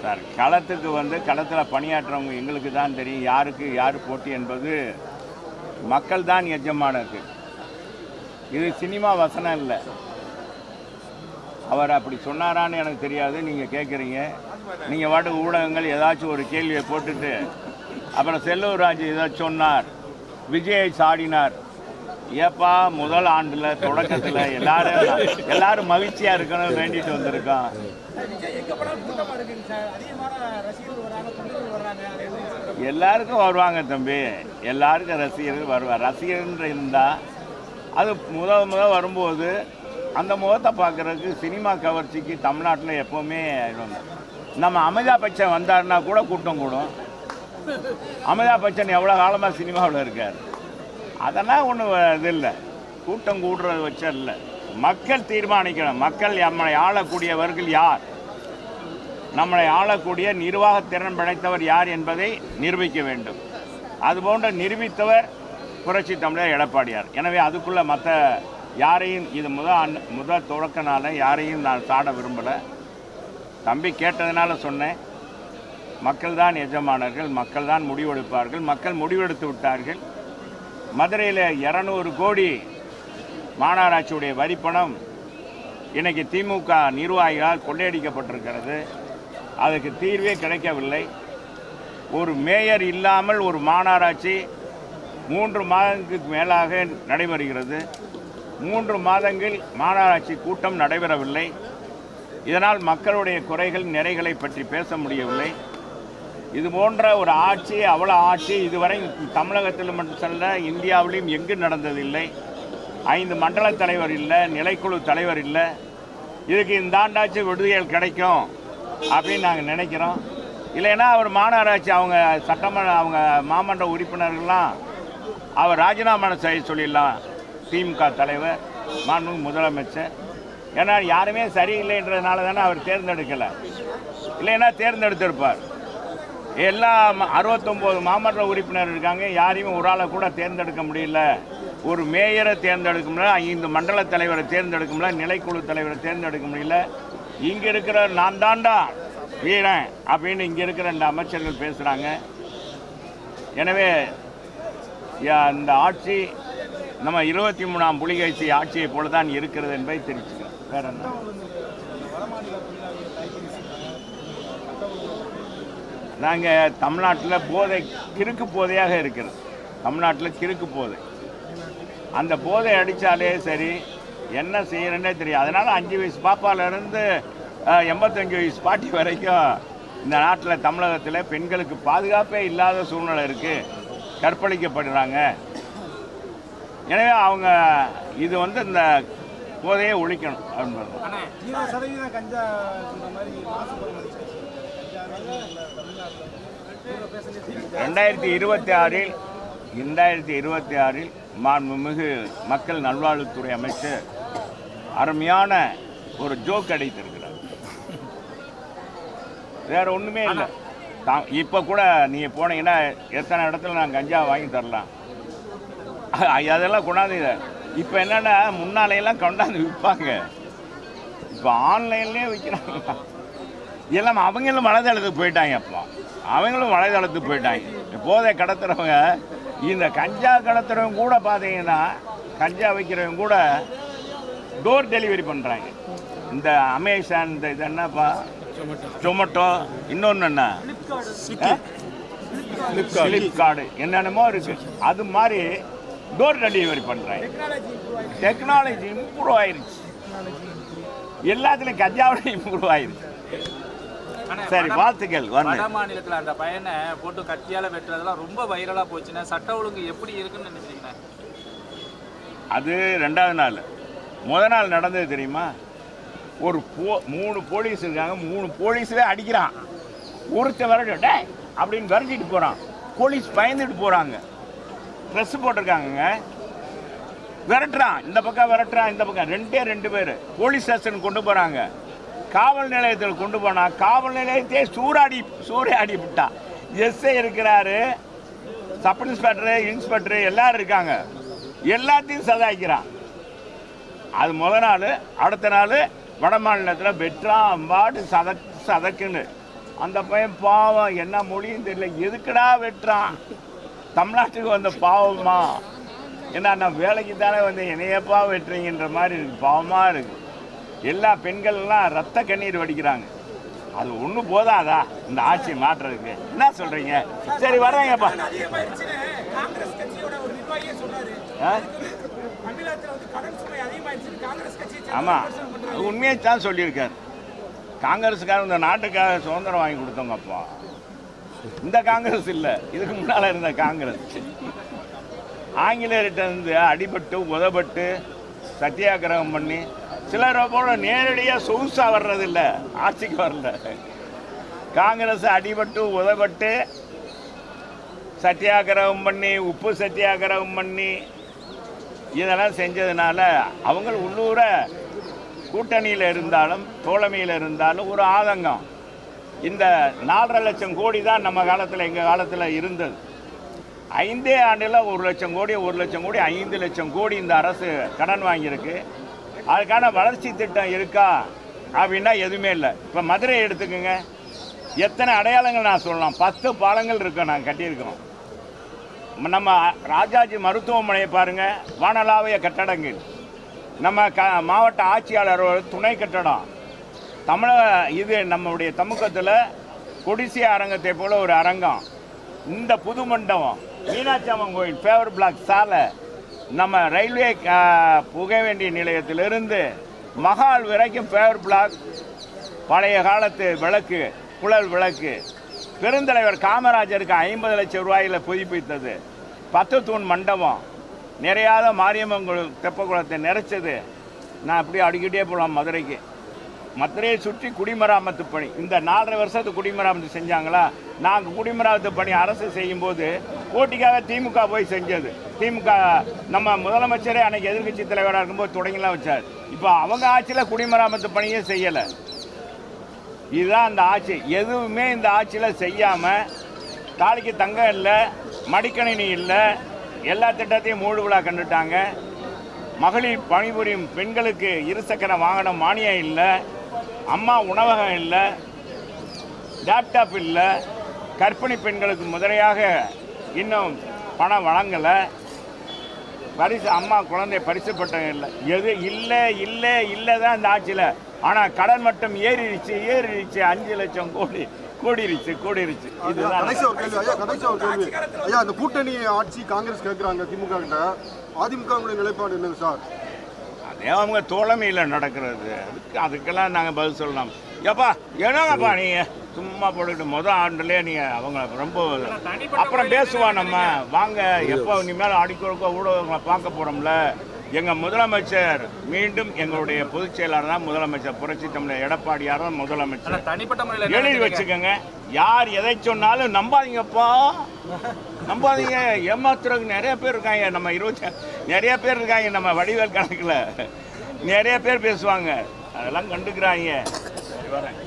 Sir களத்துக்கு களத்தில் பணியாற்றுறவங்க எங்களுக்கு தான் தெரியும் யாருக்கு யார் போட்டி என்பது. மக்கள் தான் எஜமானருக்கு. இது சினிமா வசனம் இல்லை. அவர் அப்படி சொன்னாரான்னு எனக்கு தெரியாது. நீங்கள் கேட்குறீங்க. நீங்கள் பாட்டுக்கு ஊடகங்கள் ஏதாச்சும் ஒரு கேள்வியை போட்டுட்டு அப்புறம் செல்லூர் ராஜு ஏதாச்சும் சொன்னார், விஜய் சாடினார். ஏப்பா முதல் ஆண்டில் தொடக்கத்தில் எல்லாரும் மகிழ்ச்சியாக இருக்கணும்னு வேண்டிட்டு வந்திருக்கோம். எல்லாருக்கும் வருவாங்க தம்பி, எல்லாருக்கும் ரசிகர்கள் வருவார். ரசிகர்ன்ற இருந்தால் அது முதல் வரும்போது அந்த முகத்தை பார்க்குறதுக்கு சினிமா கவர்ச்சிக்கு தமிழ்நாட்டில் எப்போவுமே நம்ம அமிதாப் பச்சன் வந்தாருன்னா கூட கூட்டம் கூடும். அமிதாப் பச்சன் எவ்வளோ காலமாக சினிமாவில் இருக்கார். அதெல்லாம் ஒன்றும் இது இல்லை, கூட்டம் கூடுறது வச்ச இல்லை. மக்கள் தீர்மானிக்கணும். மக்கள் நம்மளை ஆளக்கூடியவர்கள் யார், நம்மளை ஆளக்கூடிய நிர்வாக திறன் படைத்தவர் யார் என்பதை நிரூபிக்க வேண்டும். அதுபோன்ற நிரூபித்தவர் புரட்சி தமிழர் எடப்பாடியார். எனவே அதுக்குள்ளே மற்ற யாரையும் இது முதல் தொடக்கனால யாரையும் நான் சாட விரும்பலை. தம்பி கேட்டதுனால சொன்னேன். மக்கள் தான் எஜமானர்கள், மக்கள் தான் முடிவெடுப்பார்கள். மக்கள் முடிவெடுத்து விட்டார்கள். மதுரையில் 200 கோடி மாநகராட்சியுடைய வரிப்பணம் இன்றைக்கி திமுக நிர்வாகிகளால் கொள்ளையடிக்கப்பட்டிருக்கிறது. அதுக்கு தீர்வே கிடைக்கவில்லை. ஒரு மேயர் இல்லாமல் ஒரு மாநகராட்சி 3 மாதங்களுக்கு மேலாக நடைபெறுகிறது. 3 மாதங்கள் மாநகராட்சி கூட்டம் நடைபெறவில்லை. இதனால் மக்களுடைய குறைகள் நிறைகளை பற்றி பேச முடியவில்லை. இது போன்ற ஒரு ஆட்சி, அவ்வளோ ஆட்சி இதுவரை தமிழகத்தில் மட்டுமல்ல இந்தியாவிலையும் எங்கு நடந்ததில்லை. 5 மண்டல தலைவர் இல்லை, நிலைக்குழு தலைவர் இல்லை. இதுக்கு இந்த ஆண்டாட்சி விடுதல் கிடைக்கும் அப்படின்னு நாங்கள் நினைக்கிறோம். இல்லைன்னா அவர் மாநகராட்சி அவங்க அவங்க மாமன்ற உறுப்பினர்கள்லாம் அவர் ராஜினாமா செய்ய சொல்லிடலாம். திமுக தலைவர், மாண்பு முதலமைச்சர். ஏன்னா யாருமே சரியில்லைன்றதுனால தானே அவர் தேர்ந்தெடுக்கலை. இல்லைன்னா தேர்ந்தெடுத்திருப்பார். எல்லா 69 மாமன்ற உறுப்பினர் இருக்காங்க. யாரையும் ஒரு ஆளை கூட தேர்ந்தெடுக்க முடியல. ஒரு மேயரை தேர்ந்தெடுக்க முடியல, 5 மண்டல தலைவரை தேர்ந்தெடுக்க முடியல, நிலைக்குழு தலைவரை தேர்ந்தெடுக்க முடியல. இங்கே இருக்கிற நான் தாண்டா வீரன் அப்படின்னு இங்கே இருக்கிற இந்த அமைச்சர்கள் பேசுகிறாங்க. எனவே இந்த ஆட்சி நம்ம 23ஆம் புலிகேசி ஆட்சியை போல தான் இருக்கிறது என்பதை தெரிவிச்சுக்கிறோம். வேற என்ன? நாங்கள் தமிழ்நாட்டில் போதை கிறுக்கு போதையாக இருக்கிறது. தமிழ்நாட்டில் கிறுக்கு போதை. அந்த போதை அடித்தாலே சரி என்ன செய்யறேன்னே தெரியும். அதனால் 5 வயசு பாப்பாவிலேருந்து 85 வயசு பாட்டி வரைக்கும் இந்த நாட்டில் தமிழகத்தில் பெண்களுக்கு பாதுகாப்பே இல்லாத சூழ்நிலை இருக்குது. கற்பழிக்கப்படுறாங்க. எனவே அவங்க இது இந்த போதையை ஒழிக்கணும் அப்படின்னு. 2026 மாண்புமிகு மக்கள் நல்வாழ்வுத்துறை அமைச்சர் அருமையான ஒரு ஜோக் அடித்திருக்கிறார். வேற ஒன்றுமே இல்லை. இப்போ கூட நீங்கள் போனீங்கன்னா எத்தனை இடத்துல நான் கஞ்சா வாங்கி தரலாம். அதெல்லாம் கொண்டாந்து இப்போ என்னென்னா முன்னாலையெல்லாம் கொண்டாந்து விற்பாங்க. இப்போ ஆன்லைன்லேயே விற்கிறாங்க. எல்லாம் அவங்களும் வலைதளத்துக்கு போயிட்டாங்க. அப்போ அவங்களும் வலைதளத்துக்கு போயிட்டாங்க. போதை கடத்துறவங்க, இந்த கஞ்சா கடத்துறவங்க கூட பார்த்தீங்கன்னா கஞ்சா வைக்கிறவங்க கூட டோர் டெலிவரி பண்ணுறாங்க. இந்த அமேசான், இந்த இது என்னப்பா, ஜொமேட்டோ, இன்னொன்று என்ன ஃப்ளிப்கார்டு, என்னென்னமோ இருக்குது. அது மாதிரி டோர் டெலிவரி பண்ணுறாங்க. டெக்னாலஜி இம்ப்ரூவ் ஆயிடுச்சு. எல்லாத்துலேயும் கஞ்சாவோட இம்ப்ரூவ் ஆயிடுச்சு. சரி, வாழ்த்துக்கள். வட மாநிலத்தில் அந்த பையனை போட்டு கத்தியால வெட்டுறதெல்லாம் ரொம்ப வைரலாக போச்சுன்னா சட்ட ஒழுங்கு எப்படி இருக்குன்னு நினைக்கிறீங்க? அது 2வது நாள். முதல் நாள் நடந்தது தெரியுமா? ஒரு 3 போலீஸ் இருக்காங்க. 3 போலீஸே அடிக்கிறான். ஒருத்த விரட்டு டே அப்படின்னு விரட்டிட்டு போகிறான். போலீஸ் பயந்துட்டு போகிறாங்க. ட்ரெஸ் போட்டிருக்காங்க. விரட்டுறான், இந்த பக்கம் விரட்டுறான், இந்த பக்கம். 2 பேர் போலீஸ் ஸ்டேஷன் கொண்டு போகிறாங்க. காவல் நிலையத்தில் கொண்டு போனால் காவல் நிலையத்தையே சூறையாடி விட்டா. எஸ்ஐ இருக்கிறாரு, சப் இன்ஸ்பெக்டரு எல்லாரும் இருக்காங்க. எல்லாத்தையும் சதாய்க்கிறான். அது முதல் நாள். அடுத்த நாள் வட மாநிலத்தில் வெட்டுறான், அம்பாடு சதக்குன்னு அந்த பையன் பாவம், என்ன மொழியும் தெரியல, எதுக்குடா வெட்டுறான், தமிழ்நாட்டுக்கு வந்த பாவமா, ஏன்னா நான் வேலைக்கு தானே வந்து என்னையப்பா வெட்டுறீங்கன்ற மாதிரி இருக்குது, பாவமாக இருக்குது. எல்லா பெண்கள்லாம் ரத்த கண்ணீர் வடிக்கிறாங்க. அது ஒன்றும் போதாதா இந்த ஆட்சி மாற்றுறதுக்கு? என்ன சொல்கிறீங்க? சரி வர்றேங்கப்பா. ஆமாம், அது உண்மையை தான் சொல்லியிருக்காரு. காங்கிரஸுக்காக இந்த நாட்டுக்காக சுதந்திரம் வாங்கி கொடுத்தவங்கப்பா. இந்த காங்கிரஸ் இல்லை, இதுக்கு முன்னால் இருந்த காங்கிரஸ். ஆங்கிலேயர்கிட்ட இருந்து அடிபட்டு உதப்பட்டு சத்தியாகிரகம் பண்ணி சிலரை போல நேரடியாக சொகுசாக வர்றதில்ல, ஆட்சிக்கு வரல. காங்கிரஸ் அடிபட்டு உதப்பட்டு சத்தியாகிரகம் பண்ணி உப்பு சத்தியாகிரகம் பண்ணி இதெல்லாம் செஞ்சதுனால அவங்க உள்ளூர கூட்டணியில் இருந்தாலும் தோழமையில் இருந்தாலும் ஒரு ஆதங்கம். இந்த 4.5 லட்சம் கோடி தான் நம்ம காலத்தில், எங்கள் காலத்தில் இருந்தது. 5 ஆண்டில் 1 லட்சம் கோடி 5 லட்சம் கோடி இந்த அரசு கடன் வாங்கியிருக்கு. அதுக்கான வளர்ச்சி திட்டம் இருக்கா அப்படின்னா எதுவுமே இல்லை. இப்போ மதுரை எடுத்துக்கோங்க, எத்தனை அடையாளங்கள் நான் சொல்லலாம். 10 பாலங்கள் இருக்கோம் நாங்கள் கட்டியிருக்கிறோம். நம்ம ராஜாஜி மருத்துவமனையை பாருங்கள், வானளாவிய கட்டடங்கள். நம்ம மாவட்ட ஆட்சியாளர் துணை கட்டடம். இது நம்முடைய தமிழகத்தில் கொடிசிய அரங்கத்தை போல ஒரு அரங்கம். இந்த புது மண்டபம், மீனாட்சி அம்மன் கோயில், ஃபேவர் பிளாக் சாலை, நம்ம ரயில்வே புகை வேண்டிய நிலையத்திலிருந்து மகால் வரைக்கும் ஃபேவர் பிளாக், பழைய காலத்து விளக்கு, குழல் விளக்கு. பெருந்தலைவர் காமராஜருக்கு 50 லட்சம் ரூபாயில் புதுப்பித்தது. 10 தூண் மண்டபம், நிறையாத மாரியம்மன் தெப்பக்குளத்தை நிறைச்சது. நான் அப்படியே அடிக்கிட்டே போகலாம் மதுரைக்கு. மதுரையை சுற்றி குடிமராமத்து பணி, இந்த 4.5 வருஷத்துக்கு குடிமராமத்து செஞ்சாங்களா? நாங்கள் குடிமராமத்து பணி அரசு செய்யும்போது போட்டிக்காக திமுக போய் செஞ்சது. திமுக நம்ம முதலமைச்சரே அன்னைக்கு எதிர்கட்சி தலைவராக இருக்கும்போது தொடங்கிலாம் வச்சார். இப்போ அவங்க ஆட்சியில் குடிமராமத்து பணியே செய்யலை. இதுதான் அந்த ஆட்சி. எதுவுமே இந்த ஆட்சியில் செய்யாமல், தாலிக்கு தங்கம் இல்லை, மடிக்கணினி இல்லை, எல்லா திட்டத்தையும் மூடு விழா கண்டுட்டாங்க. மகளிர் பணிபுரியும் பெண்களுக்கு இருசக்கர வாகனம் மானியம் இல்லை, அம்மா உணவகம் இல்லை, லேப்டாப் இல்லை, கர்ப்பிணி பெண்களுக்கு முறையாக இன்னும் பணம் வழங்கலை, பரிசு அம்மா குழந்தை பரிசு பட்டம் இல்லை. எது இல்லை இல்லை இல்லை தான் இந்த ஆட்சியில். ஆனால் கடன் மட்டும் ஏறிடுச்சு 5 லட்சம் கோடி கூடிருச்சு. இதுதான் கடைசி ஒரு கேள்வி ஐயா. அந்த கூட்டணி ஆட்சி காங்கிரஸ் கேட்குறாங்க திமுக கிட்ட, அதிமுகவுடைய நிலைப்பாடு என்னங்க சார்? அதே அவங்க தோழமையில் நடக்கிறது. அதுக்கெல்லாம் நாங்கள் பதில் சொல்லலாம். ஏப்பா என்னங்கப்பா நீங்கள் சும்மா போட்டுக்கிட்டு ஆண்டுலேயே நீங்கள் அவங்க ரொம்ப அப்புறம் பேசுவோம். நம்ம வாங்க எப்போ இனிமேல் அடிக்கொடுக்க ஊடகங்களை பார்க்க போகிறோம்ல. எங்கள் முதலமைச்சர் மீண்டும் எங்களுடைய பொதுச் செயலாளர் தான் முதலமைச்சர். புரட்சி தமிழர் எடப்பாடியார் தான் முதலமைச்சர். எழுதி வச்சுக்கோங்க. யார் எதை சொன்னாலும் நம்பாதீங்கப்பா, நம்பாதீங்க. ஏமாத்துறதுக்கு நிறைய பேர் இருக்காங்க. நம்ம நிறைய பேர் இருக்காங்க. நம்ம வடிவேல் கணக்கில் நிறைய பேர் பேசுவாங்க. அதெல்லாம் கண்டுக்கிறாங்க. வரேன்.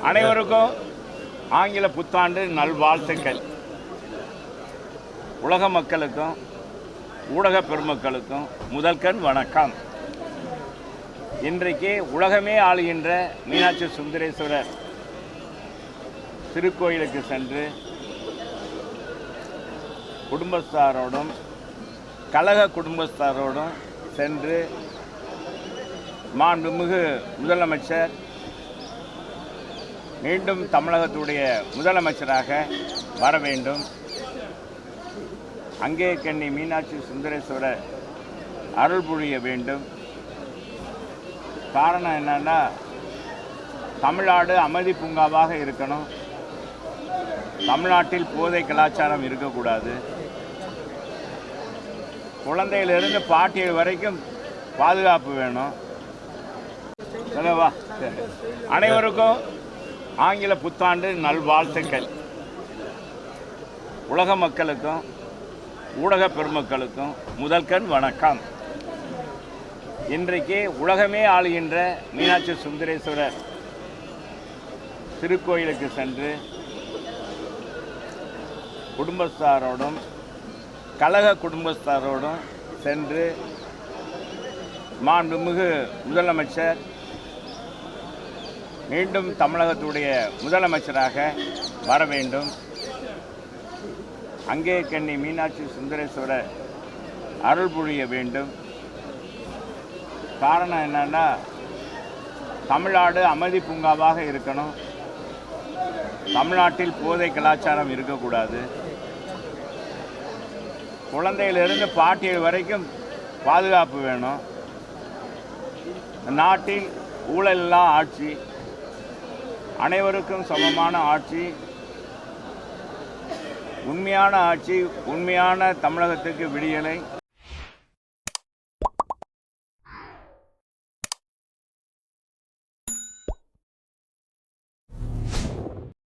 அனைவருக்கும் ஆங்கில புத்தாண்டு நல்வாழ்த்துக்கள். உலக மக்களுக்கும் ஊடக பெருமக்களுக்கும் முதல்கண் வணக்கம். இன்றைக்கு உலகமே ஆளுகின்ற மீனாட்சி சுந்தரேஸ்வரர் திருக்கோயிலுக்கு சென்று குடும்பஸ்தாரோடும் கழக குடும்பஸ்தாரோடும் சென்று மாண்புமிகு முதலமைச்சர் மீண்டும் தமிழகத்துடைய முதலமைச்சராக வர வேண்டும். அங்கே கன்னி மீனாட்சி சுந்தரேஸ்வரர் அருள் புரிய வேண்டும். காரணம் என்னன்னா, தமிழ்நாடு அமைதி பூங்காவாக இருக்கணும். தமிழ்நாட்டில் போதை கலாச்சாரம் இருக்கக்கூடாது. குழந்தையிலிருந்து பாட்டியல் வரைக்கும் பாதுகாப்பு வேணும். அனைவருக்கும் ஆங்கில புத்தாண்டு நல்வாழ்த்துக்கள். உலக மக்களுக்கும் ஊடக பெருமக்களுக்கும் முதல்கண் வணக்கம். இன்றைக்கு உலகமே ஆளுகின்ற மீனாட்சி சுந்தரேஸ்வரர் திருக்கோயிலுக்கு சென்று குடும்பஸ்தாரோடும் கழக குடும்பஸ்தாரோடும் சென்று மாண்புமிகு முதலமைச்சர் மீண்டும் தமிழகத்துடைய முதலமைச்சராக வர வேண்டும். அங்கே கண்ணி மீனாட்சி சுந்தரேஸ்வரர் அருள் புரிய வேண்டும். காரணம் என்னன்னா, தமிழ்நாடு அமைதி பூங்காவாக இருக்கணும். தமிழ்நாட்டில் போதை கலாச்சாரம் இருக்கக்கூடாது. குழந்தையிலிருந்து பாட்டியல் வரைக்கும் பாதுகாப்பு வேணும். நாட்டில் ஊழலில்லா ஆட்சி, அனைவருக்கும் சமமான ஆட்சி, உண்மையான ஆட்சி, உண்மையான தமிழகத்துக்கு விடியலை